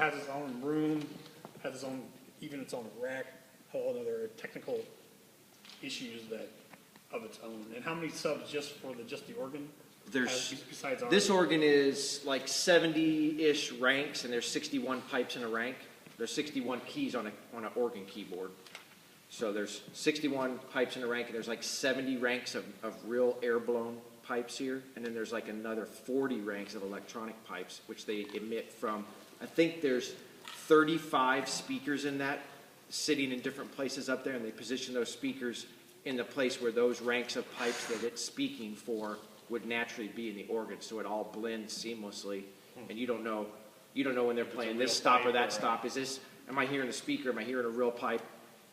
has its own room, has its own, even its own rack, whole other technical issues that of its own. And how many subs just for just the organ? Besides ours? This organ is like 70-ish ranks, and there's 61 pipes in a rank. There's 61 keys on an organ keyboard. So there's 61 pipes in a rank, and there's like 70 ranks of real air-blown pipes here, and then there's like another 40 ranks of electronic pipes, which they emit from. I think there's 35 speakers in that, sitting in different places up there, and they position those speakers in the place where those ranks of pipes that it's speaking for would naturally be in the organ, so it all blends seamlessly, and you don't know when they're playing this stop or that stop. Am I hearing a speaker? Am I hearing a real pipe?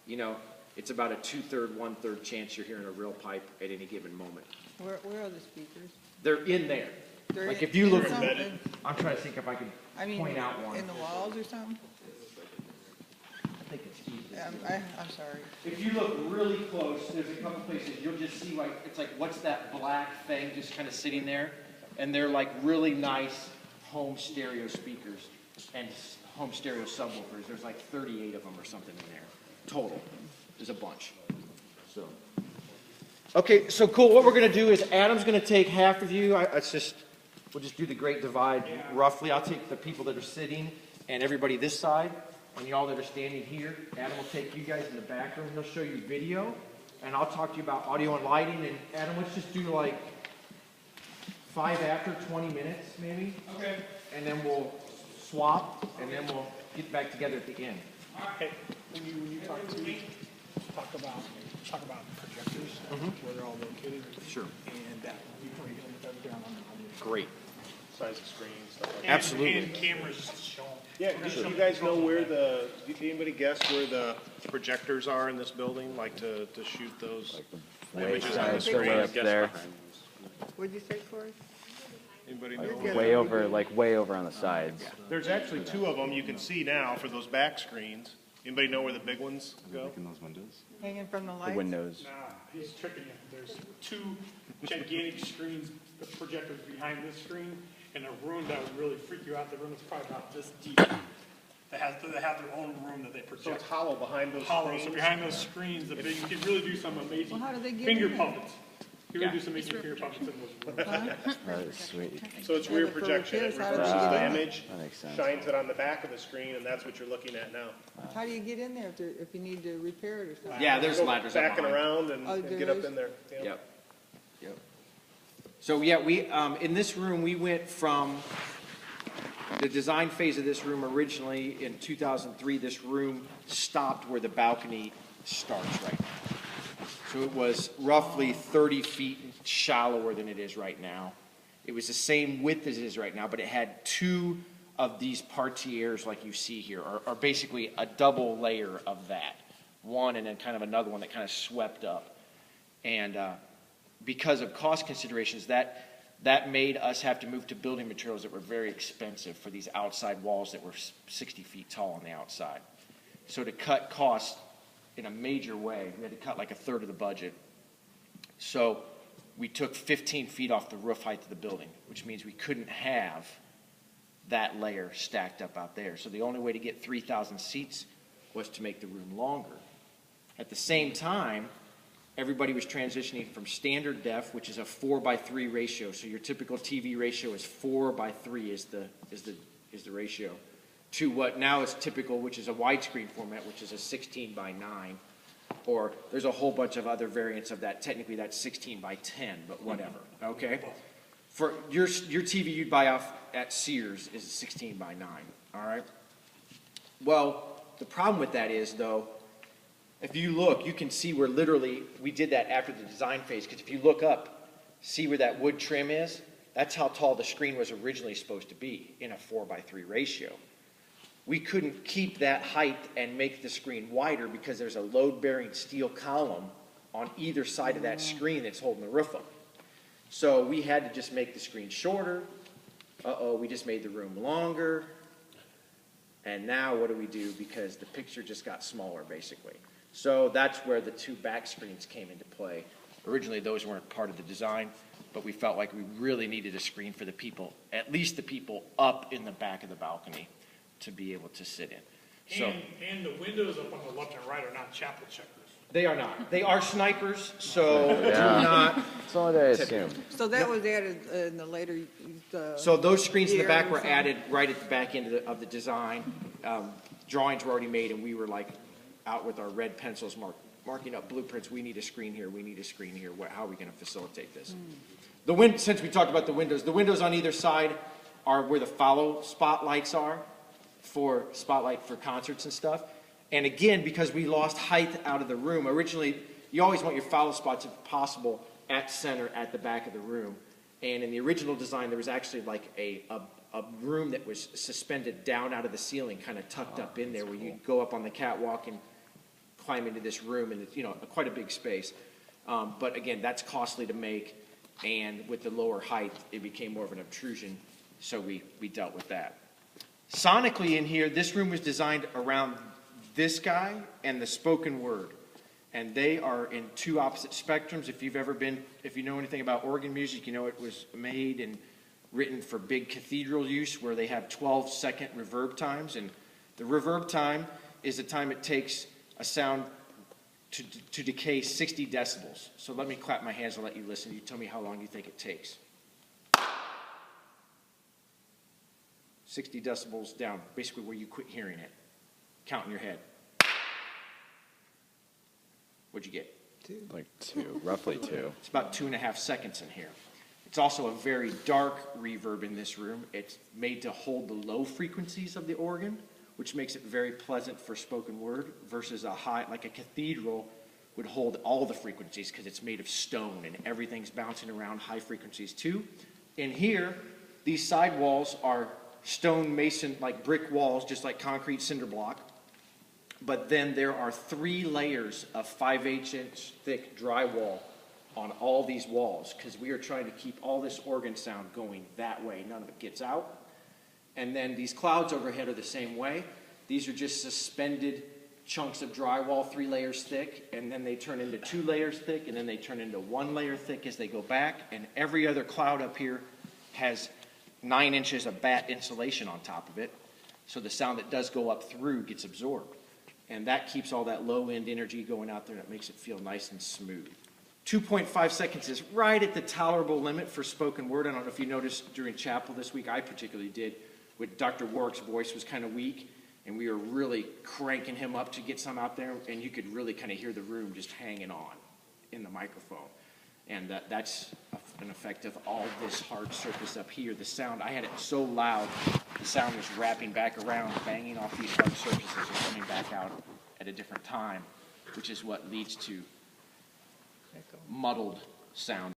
You know, it's about a 2/3, 1/3 chance you're hearing a real pipe at any given moment. Where are the speakers? They're in there. They're Like if you look, something? I'm trying to think if I can point out one. In the walls or something? I think it's easy. I'm sorry. If you look really close, there's a couple places you'll just see like it's like what's that black thing just kind of sitting there, and they're like really nice home stereo speakers and home stereo subwoofers. There's like 38 of them or something in there total. There's a bunch. So okay, so cool. What we're gonna do is Adam's gonna take half of you. We'll just do the great divide roughly. I'll take the people that are sitting and everybody this side. And y'all that are standing here, Adam will take you guys in the back room. He'll show you video, and I'll talk to you about audio and lighting. And Adam, let's just do like 5 after 20 minutes, maybe. Okay. And then we'll swap, and then we'll get back together at the end. Okay. When you talk to me, talk about projectors, where they're all located. Sure. And that you can get with everything on the Great. Size of screens, stuff like that. Absolutely. And cameras shown. Yeah, do you guys know where did anybody guess where the projectors are in this building, like to shoot those images on the screen? Way up there. What'd you say, Corey? Anybody know? Way over on the sides. There's actually 2 of them you can see now for those back screens. Anybody know where the big ones go? In those windows. Hanging from the lights? The windows. Nah, he's tricking you. There's 2 gigantic screens, the projectors behind this screen, and a room that would really freak you out. The room is probably about this deep. They have their own room that they project. So it's hollow behind those Hollow. screens? So behind those screens, you can really do some amazing Well, how do they get finger in there? puppets. You can really do some amazing finger puppets in those rooms. That is sweet. So it's rear For projection. It kids, how do reverses they the get in? image, That makes sense. shines it on the back of the screen, and that's what you're looking at now. How do you get in there if you need to repair it or something? Yeah, there's Go ladders up back and behind. around and Oh, and there get up is? in there. Yeah. Yep. So yeah, we in this room we went from the design phase of this room originally in 2003. This room stopped where the balcony starts right now. So it was roughly 30 feet shallower than it is right now. It was the same width as it is right now, but it had 2 of these parterres like you see here, or basically a double layer of that. One and then kind of another one that kind of swept up. And because of cost considerations, that made us have to move to building materials that were very expensive for these outside walls that were 60 feet tall on the outside. So to cut costs in a major way, we had to cut like 1/3 of the budget. So we took 15 feet off the roof height of the building, which means we couldn't have that layer stacked up out there. So the only way to get 3,000 seats was to make the room longer. At the same time, everybody was transitioning from standard def, which is a 4:3 ratio. So your typical TV ratio is 4:3 is the ratio, to what now is typical, which is a widescreen format, which is a 16:9. Or there's a whole bunch of other variants of that. Technically, that's 16:10, but whatever. Okay. For your TV you'd buy off at Sears is 16:9. All right. Well, the problem with that is though, if you look, you can see where literally we did that after the design phase. Because if you look up, see where that wood trim is? That's how tall the screen was originally supposed to be in a 4:3 ratio. We couldn't keep that height and make the screen wider because there's a load-bearing steel column on either side of that screen that's holding the roof up. So we had to just make the screen shorter. We just made the room longer. And now what do we do? Because the picture just got smaller, basically. So that's where the 2 back screens came into play. Originally, those weren't part of the design, but we felt like we really needed a screen for the people, at least the people up in the back of the balcony. to be able to sit in. So And the windows up on the left and right are not chapel checkers. they are not. They are snipers, so do Yeah. not. That's all I assume. So that was added in the later, So those screens in the back Year or were something. added right at the back end of the design. Drawings were already made, and we were like out with our red pencils marking up blueprints. We need a screen here. We need a screen here. How are we going to facilitate this? Since we talked about the windows on either side are where the follow spotlights are for concerts and stuff. And again, because we lost height out of the room, originally you always want your follow spots if possible at center at the back of the room. And in the original design, there was actually like a room that was suspended down out of the ceiling, kind of tucked up in there, where you'd go up on the catwalk and climb into this room, and it's, quite a big space. But again, that's costly to make, and with the lower height, it became more of an obtrusion, so we dealt with that. Sonically in here, this room was designed around this guy and the spoken word. And they are in two opposite spectrums. If you know anything about organ music, you know it was made and written for big cathedral use where they have 12-second reverb times. And the reverb time is the time it takes a sound to decay 60 decibels. So let me clap my hands and let you listen. You tell me how long you think it takes. 60 decibels down, basically where you quit hearing it. Count in your head. What'd you get? Like 2, roughly 2. It's about 2.5 seconds in here. It's also a very dark reverb in this room. It's made to hold the low frequencies of the organ, which makes it very pleasant for spoken word, versus a high, like a cathedral would hold all the frequencies because it's made of stone and everything's bouncing around high frequencies too. In here, these side walls are stone mason, like brick walls, just like concrete cinder block. But then there are 3 layers of 5/8 inch thick drywall on all these walls because we are trying to keep all this organ sound going that way. None of it gets out. And then these clouds overhead are the same way. These are just suspended chunks of drywall, 3 layers thick, and then they turn into 2 layers thick, and then they turn into 1 layer thick as they go back. And every other cloud up here has 9 inches of batt insulation on top of it. So the sound that does go up through gets absorbed. And that keeps all that low-end energy going out there, and it makes it feel nice and smooth. 2.5 seconds is right at the tolerable limit for spoken word. I don't know if you noticed during chapel this week, I particularly did, with Dr. Warwick's voice was kind of weak, and we were really cranking him up to get some out there, and you could really kind of hear the room just hanging on in the microphone. And that's an effect of all this hard surface up here. The sound, I had it so loud, the sound was wrapping back around, banging off these hard surfaces and coming back out at a different time, which is what leads to muddled sound.